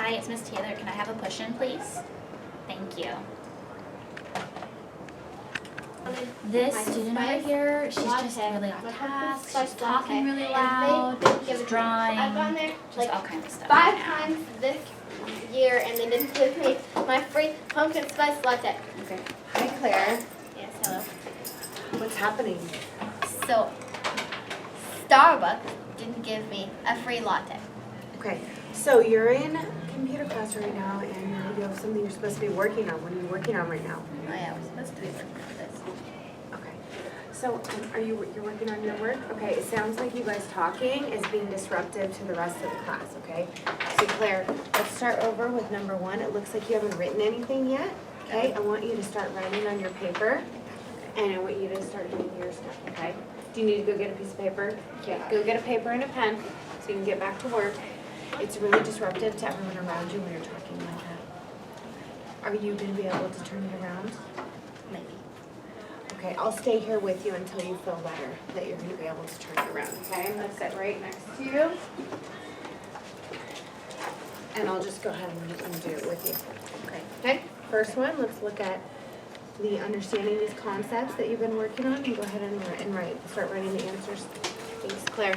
Hi, it's Miss Taylor. Can I have a push-in, please? Thank you. This student over here, she's just really off task. She's talking really loud. She's drawing. I've gone there Just like all kinds of stuff. 5 right now. times this year, and they didn't give me my free pumpkin spice latte. Okay. Hi, Claire. Yes, hello. What's happening? So, Starbucks didn't give me a free latte. Okay. So you're in computer class right now, and you have something you're supposed to be working on. What are you working on right now? Oh yeah, we're supposed to be working on this. Okay. So you're working on your work? Okay. It sounds like you guys talking is being disruptive to the rest of the class. Okay. So Claire, let's start over with number 1. It looks like you haven't written anything yet. Okay. I want you to start writing on your paper, and I want you to start doing your stuff. Okay. Do you need to go get a piece of paper? Yeah. Go get a paper and a pen so you can get back to work. It's really disruptive to everyone around you when you're talking like that. Are you going to be able to turn it around? Maybe. Okay, I'll stay here with you until you feel better that you're going to be able to turn it around, okay? I'm going to sit right next to you. And I'll just go ahead and do it with you. Okay. Okay, first one, let's look at the understanding these concepts that you've been working on, and go ahead and write. Start writing the answers. Thanks, Claire.